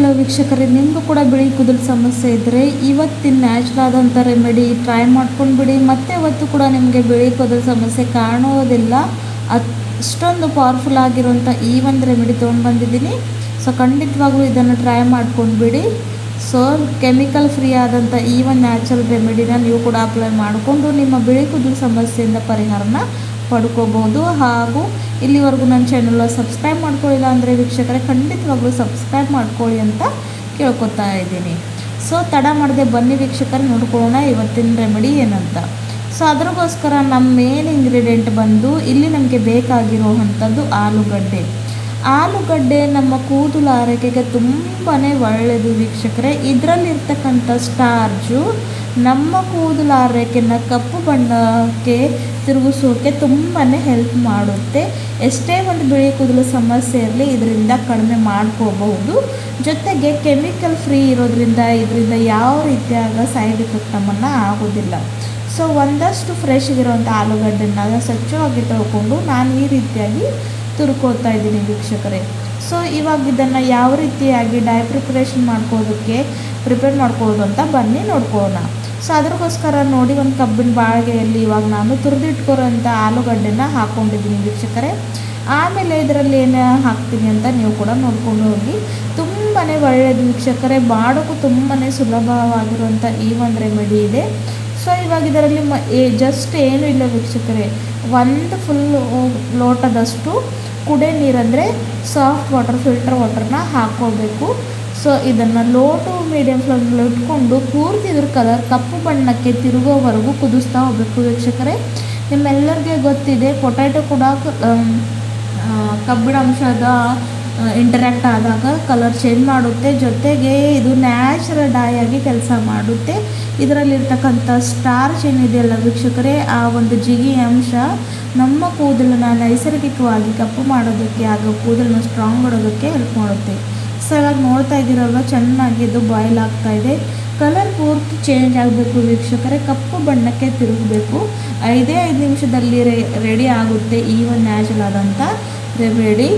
Hello ವೀಕ್ಷಕರೇ, ನಿಮಗೂ ಕೂಡ ಬಿಳಿ ಕೂದಲು ಸಮಸ್ಯೆ ಇದ್ದರೆ ಇವತ್ತಿನ ನ್ಯಾಚುರಲ್ ಆದಂಥ ರೆಮಿಡಿ ಟ್ರೈ ಮಾಡ್ಕೊಂಡು ಬಿಡಿ. ಮತ್ತೆ ಇವತ್ತು ಕೂಡ ನಿಮಗೆ ಬಿಳಿ ಕೂದಲು ಸಮಸ್ಯೆ ಕಾಣೋದಿಲ್ಲ. ಅಷ್ಟೊಂದು ಪವರ್ಫುಲ್ ಆಗಿರುವಂಥ ಈ ಒಂದು ರೆಮಿಡಿ ತೊಗೊಂಡು ಬಂದಿದ್ದೀನಿ. ಸೊ ಖಂಡಿತವಾಗ್ಲೂ ಇದನ್ನು ಟ್ರೈ ಮಾಡ್ಕೊಂಡು ಬಿಡಿ. ಸೊ ಕೆಮಿಕಲ್ ಫ್ರೀ ಆದಂಥ ಈ ಒಂದು ನ್ಯಾಚುರಲ್ ರೆಮಿಡಿನ ನೀವು ಕೂಡ ಅಪ್ಲೈ ಮಾಡಿಕೊಂಡು ನಿಮ್ಮ ಬಿಳಿ ಕೂದಲು ಸಮಸ್ಯೆಯಿಂದ ಪರಿಹಾರನ ಪಡ್ಕೋಬಹುದು. ಹಾಗೂ ಇಲ್ಲಿವರೆಗೂ ನನ್ನ ಚಾನಲ್ ಸಬ್ಸ್ಕ್ರೈಬ್ ಮಾಡ್ಕೊಳ್ಳಿಲ್ಲ ಅಂದರೆ ವೀಕ್ಷಕರೇ ಖಂಡಿತವಾಗ್ಲೂ ಸಬ್ಸ್ಕ್ರೈಬ್ ಮಾಡ್ಕೊಳ್ಳಿ ಅಂತ ಕೇಳ್ಕೊತಾ ಇದ್ದೀನಿ. ಸೊ ತಡ ಮಾಡದೆ ಬನ್ನಿ ವೀಕ್ಷಕರೇ, ನೋಡ್ಕೊಳ್ಳೋಣ ಇವತ್ತಿನ ರೆಮಿಡಿ ಏನಂತ. ಸೊ ಅದಕ್ಕೋಸ್ಕರ ನಮ್ಮ ಮೇನ್ ಇಂಗ್ರೀಡಿಯೆಂಟ್ ಬಂದು ಇಲ್ಲಿ ನಮಗೆ ಬೇಕಾಗಿರುವಂಥದ್ದು ಆಲೂಗಡ್ಡೆ ನಮ್ಮ ಕೂದಲು ಆರೈಕೆಗೆ ತುಂಬಾ ಒಳ್ಳೆಯದು ವೀಕ್ಷಕರೇ. ಇದರಲ್ಲಿರ್ತಕ್ಕಂಥ ಸ್ಟಾರ್ಚು ನಮ್ಮ ಕೂದಲು ಆರೈಕೆಯನ್ನು ಕಪ್ಪು ಬಣ್ಣಕ್ಕೆ ತಿರುಗಿಸೋಕೆ ತುಂಬಾ ಹೆಲ್ಪ್ ಮಾಡುತ್ತೆ. ಎಷ್ಟೇ ಒಂದು ಬಿಳಿ ಕೂದಲು ಸಮಸ್ಯೆ ಇರಲಿ ಇದರಿಂದ ಕಡಿಮೆ ಮಾಡ್ಕೋಬಹುದು. ಜೊತೆಗೆ ಕೆಮಿಕಲ್ ಫ್ರೀ ಇರೋದ್ರಿಂದ ಇದರಿಂದ ಯಾವ ರೀತಿಯಾದ ಸೈಡ್ ಎಫೆಕ್ಟ್ ನಮ್ಮನ್ನು ಆಗೋದಿಲ್ಲ. ಸೊ ಒಂದಷ್ಟು ಫ್ರೆಶ್ ಇರೋವಂಥ ಆಲೂಗಡ್ಡೆನ ಸ್ವಚ್ಛವಾಗಿ ತೊಳ್ಕೊಂಡು ನಾನು ಈ ರೀತಿಯಾಗಿ ತುರ್ಕೋತಾ ಇದ್ದೀನಿ ವೀಕ್ಷಕರೇ. ಸೊ ಇವಾಗ ಇದನ್ನು ಯಾವ ರೀತಿಯಾಗಿ ಪ್ರಿಪೇರ್ ಮಾಡ್ಕೊಳ್ಳೋದು ಅಂತ ಬನ್ನಿ ನೋಡ್ಕೊಳ್ಳೋಣ. ಸೊ ಅದಕ್ಕೋಸ್ಕರ ನೋಡಿ ಒಂದು ಕಬ್ಬಿನ ಬಾಳಿಗೆಯಲ್ಲಿ ಇವಾಗ ನಾನು ತುರಿದಿಟ್ಕೊರೋಂಥ ಆಲೂಗಡ್ಡೆನ ಹಾಕ್ಕೊಂಡಿದ್ದೀನಿ ವೀಕ್ಷಕರೇ. ಆಮೇಲೆ ಇದರಲ್ಲಿ ಏನು ಹಾಕ್ತೀನಿ ಅಂತ ನೀವು ಕೂಡ ನೋಡ್ಕೊಂಡು ಹೋಗಿ. ತುಂಬಾ ಒಳ್ಳೆಯದು ವೀಕ್ಷಕರೇ, ಮಾಡೋಕ್ಕೂ ತುಂಬಾ ಸುಲಭವಾಗಿರುವಂಥ ಈ ಒಂದು ರೆಮಿಡಿ ಇದೆ. ಸೊ ಇವಾಗ ಇದರಲ್ಲಿ ಜಸ್ಟ್ ಏನೂ ಇಲ್ಲ ವೀಕ್ಷಕರೇ, ಒಂದು ಫುಲ್ ಲೋಟದಷ್ಟು ಕುಡಿಯೋ ನೀರಂದರೆ ಸಾಫ್ಟ್ ವಾಟರ್, ಫಿಲ್ಟರ್ ವಾಟರ್ನ ಹಾಕ್ಕೋಬೇಕು. ಸೊ ಇದನ್ನು ಲೋ ಟು ಮೀಡಿಯಮ್ ಫ್ಲೇಮಲ್ಲಿ ಇಟ್ಕೊಂಡು ಪೂರ್ತಿ ಇದ್ರ ಕಲರ್ ಕಪ್ಪು ಬಣ್ಣಕ್ಕೆ ತಿರುಗೋವರೆಗೂ ಕುದಿಸ್ತಾ ಹೋಗಬೇಕು ವೀಕ್ಷಕರೇ. ನಿಮ್ಮೆಲ್ಲರಿಗೆ ಗೊತ್ತಿದೆ, ಪೊಟ್ಯಾಟೊ ಕೂಡ ಕಬ್ಬಿಣ ಅಂಶದ ಇಂಟರ್ಯಾಕ್ಟ್ ಆದಾಗ ಕಲರ್ ಚೇಂಜ್ ಮಾಡುತ್ತೆ. ಜೊತೆಗೆ ಇದು ನ್ಯಾಚುರಲ್ ಡೈ ಆಗಿ ಕೆಲಸ ಮಾಡುತ್ತೆ. ಇದರಲ್ಲಿರ್ತಕ್ಕಂಥ ಸ್ಟಾರ್ಚ್ ಏನಿದೆಯಲ್ಲ ವೀಕ್ಷಕರೇ, ಆ ಒಂದು ಜಿಗಿ ಅಂಶ ನಮ್ಮ ಕೂದಲನ್ನು ನೈಸರ್ಗಿಕವಾಗಿ ಕಪ್ಪು ಮಾಡೋದಕ್ಕೆ ಹಾಗೂ ಕೂದಲನ್ನು ಸ್ಟ್ರಾಂಗ್ ಮಾಡೋದಕ್ಕೆ ಹೆಲ್ಪ್ ಮಾಡುತ್ತೆ. ಸೊ ಇವಾಗ ನೋಡ್ತಾ ಇದ್ದೀರಲ್ವ, ಚೆನ್ನಾಗಿ ಇದು ಬಾಯ್ಲ್ ಆಗ್ತಾಯಿದೆ. ಕಲರ್ ಪೂರ್ತಿ ಚೇಂಜ್ ಆಗಬೇಕು ವೀಕ್ಷಕರೇ, ಕಪ್ಪು ಬಣ್ಣಕ್ಕೆ ತಿರುಗಬೇಕು. 5 ನಿಮಿಷದಲ್ಲಿ ರೆಡಿ ಆಗುತ್ತೆ ಈ ಒಂದು ನ್ಯಾಚುರಲ್ ಆದಂಥ ರೆಮಿಡಿ.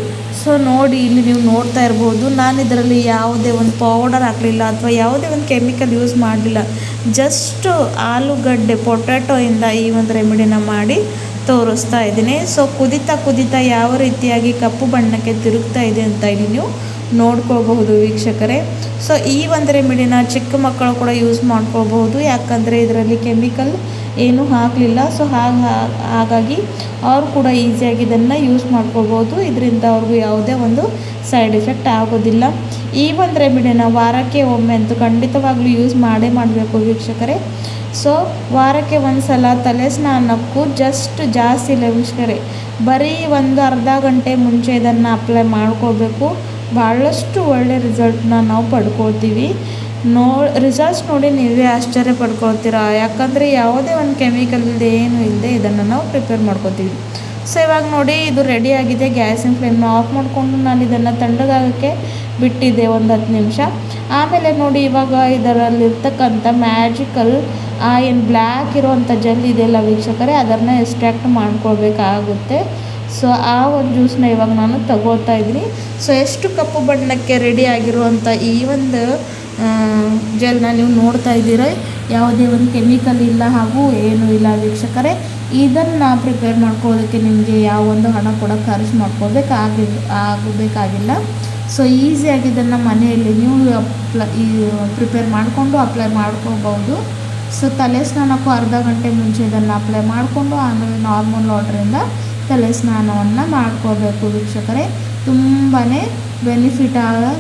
ಸೊ ನೋಡಿ, ಇಲ್ಲಿ ನೀವು ನೋಡ್ತಾ ಇರ್ಬೋದು, ನಾನು ಇದರಲ್ಲಿ ಯಾವುದೇ ಒಂದು ಪೌಡರ್ ಹಾಕಲಿಲ್ಲ ಅಥವಾ ಯಾವುದೇ ಒಂದು ಕೆಮಿಕಲ್ ಯೂಸ್ ಮಾಡಲಿಲ್ಲ. ಜಸ್ಟು ಆಲೂಗಡ್ಡೆ ಪೊಟ್ಯಾಟೊಯಿಂದ ಈ ಒಂದು ರೆಮಿಡಿನ ಮಾಡಿ ತೋರಿಸ್ತಾ ಇದ್ದೀನಿ. ಸೊ ಕುದಿತಾ ಯಾವ ರೀತಿಯಾಗಿ ಕಪ್ಪು ಬಣ್ಣಕ್ಕೆ ತಿರುಗ್ತಾ ಇದೆ ಅಂತ ಇಲ್ಲಿ ನೀವು ನೋಡ್ಕೋಬಹುದು ವೀಕ್ಷಕರೇ. ಸೊ ಈ ಒಂದು ರೆಮಿಡಿನ ಚಿಕ್ಕ ಮಕ್ಕಳು ಕೂಡ ಯೂಸ್ ಮಾಡ್ಕೋಬಹುದು, ಯಾಕಂದರೆ ಇದರಲ್ಲಿ ಕೆಮಿಕಲ್ ಏನೂ ಹಾಕಲಿಲ್ಲ. ಸೊ ಹಾಗಾಗಿ ಅವರು ಕೂಡ ಈಸಿಯಾಗಿ ಇದನ್ನು ಯೂಸ್ ಮಾಡ್ಕೋಬೋದು. ಇದರಿಂದ ಅವ್ರಿಗೂ ಯಾವುದೇ ಒಂದು ಸೈಡ್ ಎಫೆಕ್ಟ್ ಆಗೋದಿಲ್ಲ. ಈ ಒಂದು ರೆಮಿಡಿನ ವಾರಕ್ಕೆ ಒಮ್ಮೆ ಅಂತೂ ಖಂಡಿತವಾಗ್ಲೂ ಯೂಸ್ ಮಾಡಬೇಕು ವೀಕ್ಷಕರೇ. ಸೊ ವಾರಕ್ಕೆ ಒಂದು ಸಲ ತಲೆ ಸ್ನಾನಕ್ಕೂ ಜಾಸ್ತಿ ಇಲ್ಲ ವೀಕ್ಷಕರೇ, ಬರೀ ಒಂದು ಅರ್ಧ ಗಂಟೆ ಮುಂಚೆ ಇದನ್ನು ಅಪ್ಲೈ ಮಾಡ್ಕೋಬೇಕು. ಭಾಳಷ್ಟು ಒಳ್ಳೆ ರಿಸಲ್ಟ್ನ ನಾವು ಪಡ್ಕೊಳ್ತೀವಿ. ರಿಸಲ್ಟ್ಸ್ ನೋಡಿ ನೀವೇ ಆಶ್ಚರ್ಯ ಪಡ್ಕೊಳ್ತೀರಾ, ಯಾಕಂದರೆ ಯಾವುದೇ ಒಂದು ಕೆಮಿಕಲ್ ಇಲ್ಲದೆ ಏನೂ ಇಲ್ಲದೆ ಇದನ್ನು ನಾವು ಪ್ರಿಪೇರ್ ಮಾಡ್ಕೊತೀವಿ. ಸೊ ಇವಾಗ ನೋಡಿ, ಇದು ರೆಡಿಯಾಗಿದೆ. ಗ್ಯಾಸಿನ ಫ್ಲೇಮ್ನ ಆಫ್ ಮಾಡಿಕೊಂಡು ನಾನು ಇದನ್ನು ತಣ್ಣಗಾಗೋಕ್ಕೆ ಬಿಟ್ಟಿದ್ದೆ ಒಂದು 10 ನಿಮಿಷ. ಆಮೇಲೆ ನೋಡಿ, ಇವಾಗ ಇದರಲ್ಲಿರ್ತಕ್ಕಂಥ ಮ್ಯಾಜಿಕಲ್ ಏನು ಬ್ಲ್ಯಾಕ್ ಇರೋವಂಥ ಜೆಲ್ ಇದೆಯಲ್ಲ ವೀಕ್ಷಕರೇ, ಅದನ್ನು ಎಕ್ಸ್ಟ್ರಾಕ್ಟ್ ಮಾಡ್ಕೊಳ್ಬೇಕಾಗುತ್ತೆ. ಸೊ ಆ ಒಂದು ಜ್ಯೂಸನ್ನ ಇವಾಗ ನಾನು ತಗೋತಾ ಇದ್ದೀನಿ. ಸೊ ಎಷ್ಟು ಕಪ್ಪು ಬಣ್ಣಕ್ಕೆ ರೆಡಿ ಆಗಿರುವಂಥ ಈ ಒಂದು ಜೆಲ್ನ ನೀವು ನೋಡ್ತಾ ಇದ್ದೀರ, ಯಾವುದೇ ಒಂದು ಕೆಮಿಕಲ್ ಇಲ್ಲ ಹಾಗೂ ಏನೂ ಇಲ್ಲ ವೀಕ್ಷಕರೇ. ಇದನ್ನು ಪ್ರಿಪೇರ್ ಮಾಡ್ಕೊಳ್ಳೋದಕ್ಕೆ ನಿಮಗೆ ಯಾವ ಒಂದು ಹಣ ಕೂಡ ಖರ್ಚು ಆಗಬೇಕಾಗಿಲ್ಲ. ಸೊ ಈಸಿಯಾಗಿ ಇದನ್ನು ಮನೆಯಲ್ಲಿ ನೀವು ಪ್ರಿಪೇರ್ ಮಾಡಿಕೊಂಡು ಅಪ್ಲೈ ಮಾಡ್ಕೋಬೋದು. ಸೊ ತಲೆ ಸ್ನಾನಕ್ಕೂ ಅರ್ಧ ಗಂಟೆ ಮುಂಚೆ ಇದನ್ನು ಅಪ್ಲೈ ಮಾಡಿಕೊಂಡು ಆಮೇಲೆ ನಾರ್ಮಲ್ ವಾಟ್ರಿಂದ ತಲೆ ಸ್ನಾನವನ್ನು ಮಾಡ್ಕೋಬೇಕು ವೀಕ್ಷಕರೇ. ತುಂಬಾ ಬೆನಿಫಿಟ್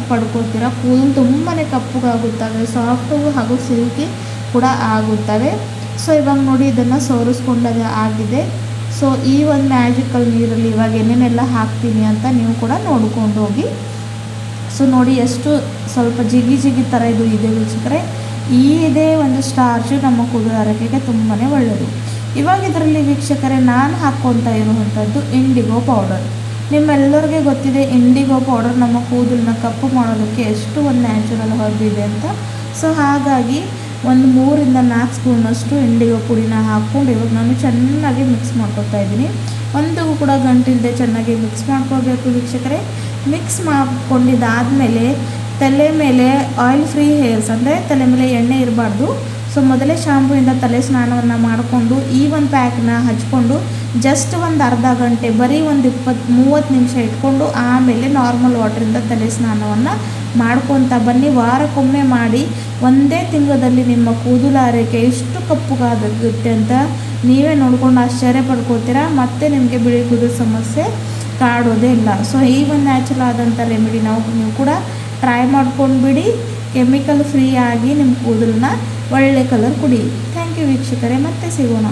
ಪಡ್ಕೊಳ್ತೀರ. ಕೂದಲು ತುಂಬಾ ಕಪ್ಪುಗಾಗುತ್ತವೆ, ಸಾಫ್ಟು ಹಾಗೂ ಸಿಲ್ಕಿ ಕೂಡ ಆಗುತ್ತವೆ. ಸೊ ಇವಾಗ ನೋಡಿ, ಇದನ್ನು ಸೋರಿಸ್ಕೊಂಡಾಗ ಆಗಿದೆ. ಸೊ ಈ ಒಂದು ಮ್ಯಾಜಿಕಲ್ ನೀರಲ್ಲಿ ಇವಾಗ ಏನೇನೆಲ್ಲ ಹಾಕ್ತೀನಿ ಅಂತ ನೀವು ಕೂಡ ನೋಡ್ಕೊಂಡು ಹೋಗಿ. ಸೊ ನೋಡಿ, ಎಷ್ಟು ಸ್ವಲ್ಪ ಜಿಗಿ ಥರ ಇದು ಇದೆ ವೀಕ್ಷಕರೇ. ಇದೇ ಒಂದು ಸ್ಟಾರ್ಚು ನಮ್ಮ ಕೂದಲು ಆರೈಕೆಗೆ ತುಂಬಾ ಒಳ್ಳೆಯದು. ಇವಾಗ ಇದರಲ್ಲಿ ವೀಕ್ಷಕರೇ ನಾನು ಹಾಕ್ಕೊತಾ ಇರುವಂಥದ್ದು ಇಂಡಿಗೋ ಪೌಡರ್. ನಿಮ್ಮೆಲ್ಲರಿಗೆ ಗೊತ್ತಿದೆ, ಇಂಡಿಗೋ ಪೌಡರ್ ನಮ್ಮ ಕೂದಲನ್ನ ಕಪ್ಪು ಮಾಡೋದಕ್ಕೆ ಎಷ್ಟು ಒಂದು ನ್ಯಾಚುರಲ್ ಹರ್ಬ್ ಇದೆ ಅಂತ. ಸೊ ಹಾಗಾಗಿ ಒಂದು 3-4 ಸ್ಪೂನಷ್ಟು ಇಂಡಿಗೋ ಪುಡಿನ ಹಾಕ್ಕೊಂಡು ಇವಾಗ ನಾನು ಚೆನ್ನಾಗಿ ಮಿಕ್ಸ್ ಮಾಡ್ಕೊತಾ ಇದ್ದೀನಿ. ಒಂದು ಕೂಡ ಗಂಟಿಲ್ಲದೆ ಚೆನ್ನಾಗಿ ಮಿಕ್ಸ್ ಮಾಡ್ಕೋಬೇಕು ವೀಕ್ಷಕರೇ. ಮಿಕ್ಸ್ ಮಾಡ್ಕೊಂಡಿದ್ದಾದಮೇಲೆ ತಲೆ ಮೇಲೆ ಆಯಿಲ್ ಫ್ರೀ ಹೇರ್ಸ್ ಅಂದರೆ ತಲೆ ಮೇಲೆ ಎಣ್ಣೆ ಇರಬಾರ್ದು. ಸೊ ಮೊದಲೇ ಶಾಂಪೂಯಿಂದ ತಲೆ ಸ್ನಾನವನ್ನು ಮಾಡಿಕೊಂಡು ಈ ಒಂದು ಪ್ಯಾಕ್ನ ಹಚ್ಕೊಂಡು ಜಸ್ಟ್ ಒಂದು ಅರ್ಧ ಗಂಟೆ ಬರೀ ಒಂದು 20-30 ನಿಮಿಷ ಇಟ್ಕೊಂಡು ಆಮೇಲೆ ನಾರ್ಮಲ್ ವಾಟ್ರಿಂದ ತಲೆ ಸ್ನಾನವನ್ನು ಮಾಡ್ಕೊತ ಬನ್ನಿ. ವಾರಕ್ಕೊಮ್ಮೆ ಮಾಡಿ ಒಂದೇ ತಿಂಗಳಲ್ಲಿ ನಿಮ್ಮ ಕೂದಲು ಆರೈಕೆ ಎಷ್ಟು ಕಪ್ಪುಗಾಗುತ್ತೆ ಅಂತ ನೀವೇ ನೋಡ್ಕೊಂಡು ಆಶ್ಚರ್ಯ ಪಡ್ಕೋತೀರಾ. ಮತ್ತು ನಿಮಗೆ ಬಿಳಿ ಕೂದಲು ಸಮಸ್ಯೆ ಕಾಡೋದೇ ಇಲ್ಲ. ಸೊ ಈ ಒಂದು ನ್ಯಾಚುರಲ್ ಆದಂಥ ರೆಮಿಡಿ ನೀವು ಕೂಡ ಟ್ರೈ ಮಾಡ್ಕೊಂಡು ಬಿಡಿ. ಕೆಮಿಕಲ್ ಫ್ರೀ ಆಗಿ ನಿಮ್ಮ ಕೂದಲನ್ನ ಒಳ್ಳೆ ಕಲರ್ ಕೊಡಿ. ಥ್ಯಾಂಕ್ ಯು ವೀಕ್ಷಕರೇ, ಮತ್ತೆ ಸಿಗೋಣ.